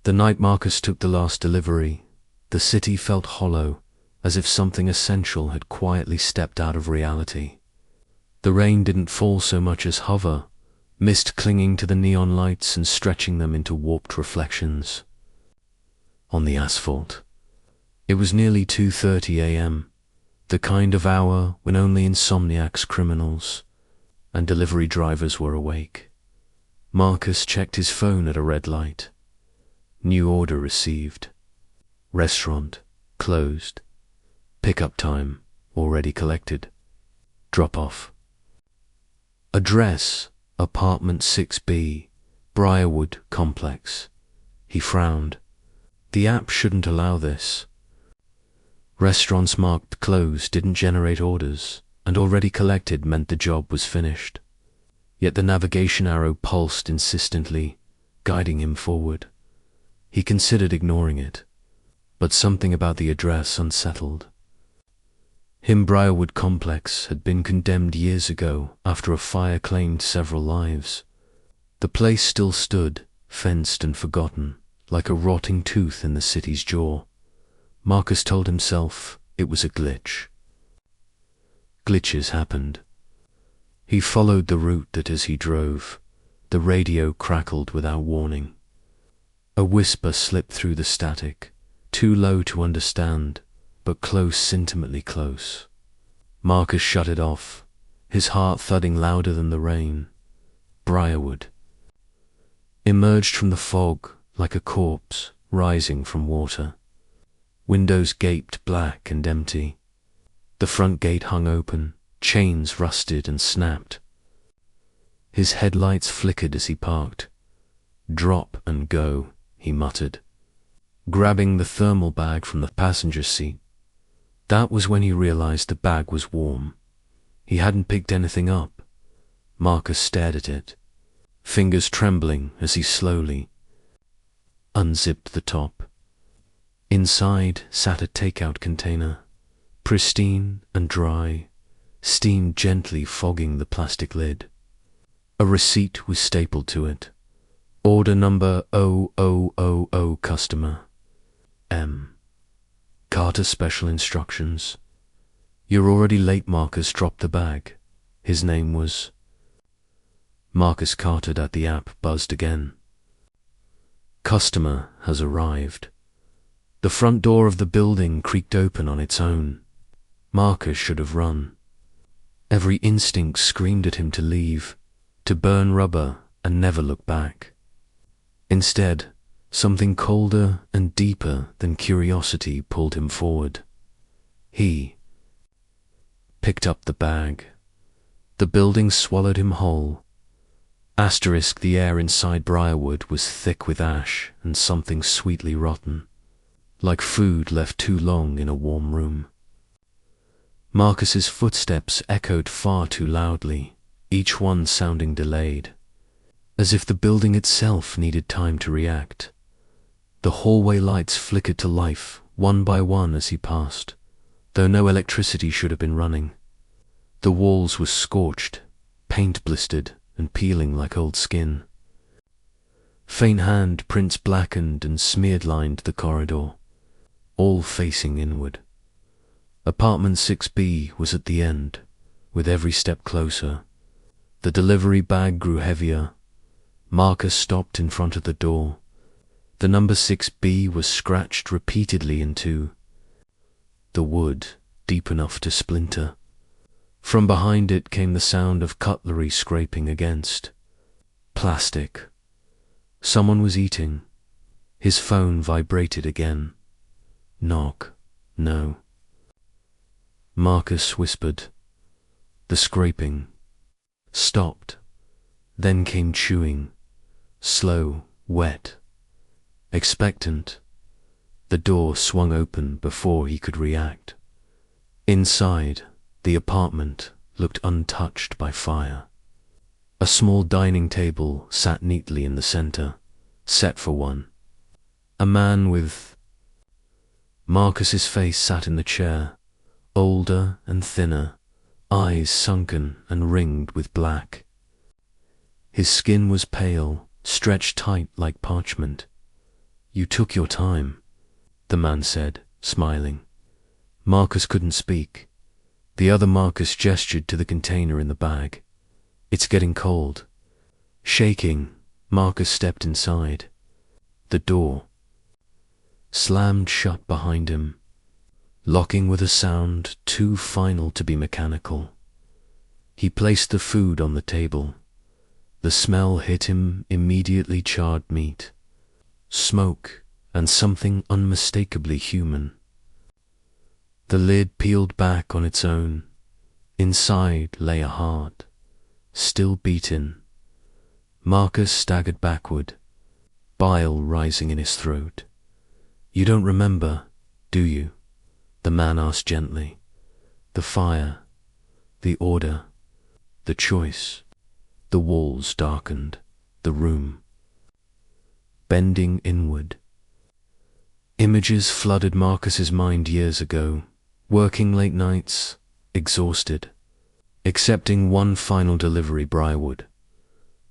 The night Marcus took the last delivery, the city felt hollow, as if something essential had quietly stepped out of reality. The rain didn't fall so much as hover, mist clinging to the neon lights and stretching them into warped reflections. On the asphalt. It was nearly 2:30 a.m., the kind of hour when only insomniacs, criminals, and delivery drivers were awake. Marcus checked his phone at a red light. New order received. Restaurant closed. Pickup time already collected. Drop off. Address: apartment 6B, Briarwood Complex. He frowned. The app shouldn't allow this. Restaurants marked closed didn't generate orders, and already collected meant the job was finished. Yet the navigation arrow pulsed insistently, guiding him forward. He considered ignoring it, but something about the address unsettled. Briarwood Complex had been condemned years ago after a fire claimed several lives. The place still stood, fenced and forgotten, like a rotting tooth in the city's jaw. Marcus told himself it was a glitch. Glitches happened. He followed the route that as he drove, the radio crackled without warning. A whisper slipped through the static, too low to understand, but close, intimately close. Marcus shut it off, his heart thudding louder than the rain. Briarwood. Emerged from the fog like a corpse rising from water. Windows gaped black and empty. The front gate hung open, chains rusted and snapped. His headlights flickered as he parked. Drop and go, he muttered, grabbing the thermal bag from the passenger seat. That was when he realized the bag was warm. He hadn't picked anything up. Marcus stared at it, fingers trembling as he slowly unzipped the top. Inside sat a takeout container, pristine and dry, steam gently fogging the plastic lid. A receipt was stapled to it. Order number 0000 customer. M. Carter special instructions. You're already late. Marcus dropped the bag. His name was... Marcus Cartered at the app buzzed again. Customer has arrived. The front door of the building creaked open on its own. Marcus should have run. Every instinct screamed at him to leave, to burn rubber and never look back. Instead, something colder and deeper than curiosity pulled him forward. He picked up the bag. The building swallowed him whole. Asterisk, the air inside Briarwood was thick with ash and something sweetly rotten, like food left too long in a warm room. Marcus's footsteps echoed far too loudly, each one sounding delayed, as if the building itself needed time to react. The hallway lights flickered to life, one by one as he passed, though no electricity should have been running. The walls were scorched, paint blistered, and peeling like old skin. Faint hand prints blackened and smeared lined the corridor, all facing inward. Apartment 6B was at the end, with every step closer. The delivery bag grew heavier. Marcus stopped in front of the door. The number 6B was scratched repeatedly into the wood, deep enough to splinter. From behind it came the sound of cutlery scraping against plastic. Someone was eating. His phone vibrated again. Knock. No. Marcus whispered. The scraping stopped. Then came chewing. Slow, wet, expectant. The door swung open before he could react. Inside, the apartment looked untouched by fire. A small dining table sat neatly in the center, set for one. A man with... Marcus's face sat in the chair, older and thinner, eyes sunken and ringed with black. His skin was pale, stretched tight like parchment. You took your time, the man said, smiling. Marcus couldn't speak. The other Marcus gestured to the container in the bag. It's getting cold. Shaking, Marcus stepped inside. The door slammed shut behind him, locking with a sound too final to be mechanical. He placed the food on the table. The smell hit him immediately: charred meat, smoke, and something unmistakably human. The lid peeled back on its own. Inside lay a heart, still beating. Marcus staggered backward, bile rising in his throat. You don't remember, do you? The man asked gently. The fire, the order, the choice. The walls darkened, the room bending inward. Images flooded Marcus's mind years ago, working late nights, exhausted, accepting one final delivery: Briarwood.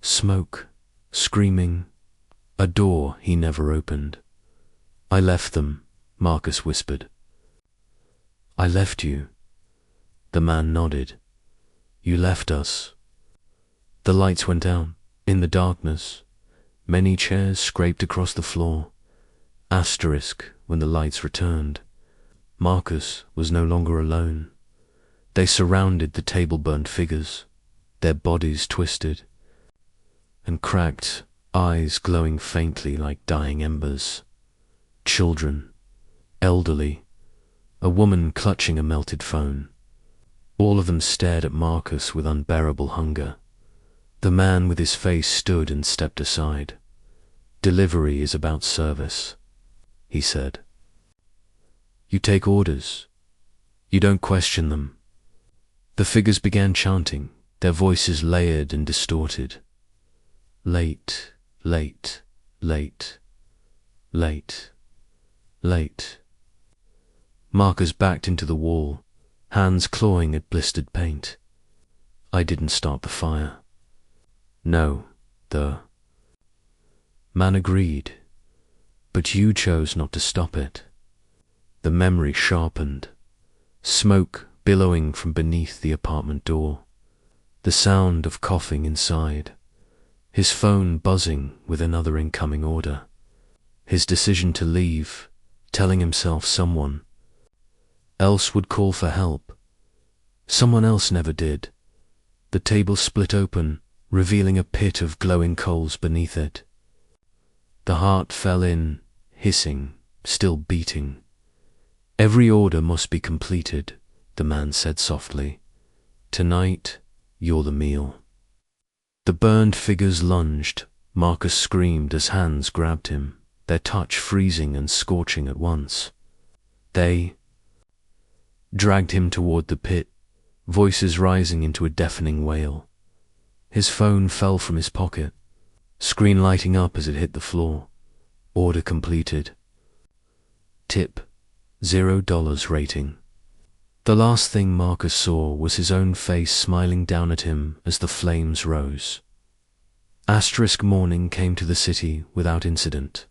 Smoke, screaming, a door he never opened. I left them, Marcus whispered. I left you. The man nodded. You left us. The lights went out. In the darkness, many chairs scraped across the floor. Asterisk when the lights returned. Marcus was no longer alone. They surrounded the table-burned figures, their bodies twisted, and cracked, eyes glowing faintly like dying embers. Children, elderly, a woman clutching a melted phone. All of them stared at Marcus with unbearable hunger. The man with his face stood and stepped aside. Delivery is about service, he said. You take orders. You don't question them. The figures began chanting, their voices layered and distorted. Late, late, late, late, late. Marcus backed into the wall, hands clawing at blistered paint. I didn't start the fire. No, the man agreed, but you chose not to stop it. The memory sharpened, smoke billowing from beneath the apartment door, the sound of coughing inside, his phone buzzing with another incoming order, his decision to leave, telling himself someone else would call for help. Someone else never did. The table split open, revealing a pit of glowing coals beneath it. The heart fell in, hissing, still beating. Every order must be completed, the man said softly. Tonight, you're the meal. The burned figures lunged. Marcus screamed as hands grabbed him, their touch freezing and scorching at once. They dragged him toward the pit, voices rising into a deafening wail. His phone fell from his pocket, screen lighting up as it hit the floor. Order completed. Tip, $0 rating. The last thing Marcus saw was his own face smiling down at him as the flames rose. Asterisk morning came to the city without incident.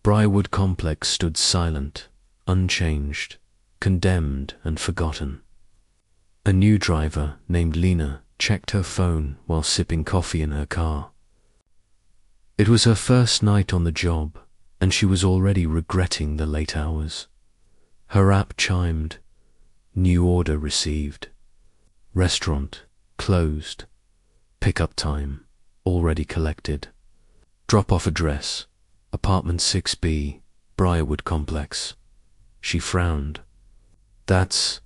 Briarwood complex stood silent, unchanged, condemned and forgotten. A new driver named Lena checked her phone while sipping coffee in her car. It was her first night on the job, and she was already regretting the late hours. Her app chimed. New order received. Restaurant closed. Pickup time already collected. Drop-off address, apartment 6B, Briarwood complex. She frowned. That's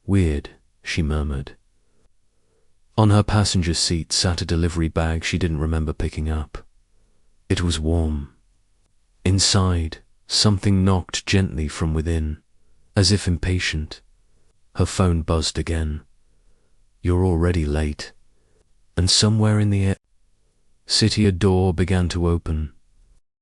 weird, she murmured. On her passenger seat sat a delivery bag she didn't remember picking up. It was warm. Inside, something knocked gently from within, as if impatient. Her phone buzzed again. You're already late. And somewhere in the city a door began to open.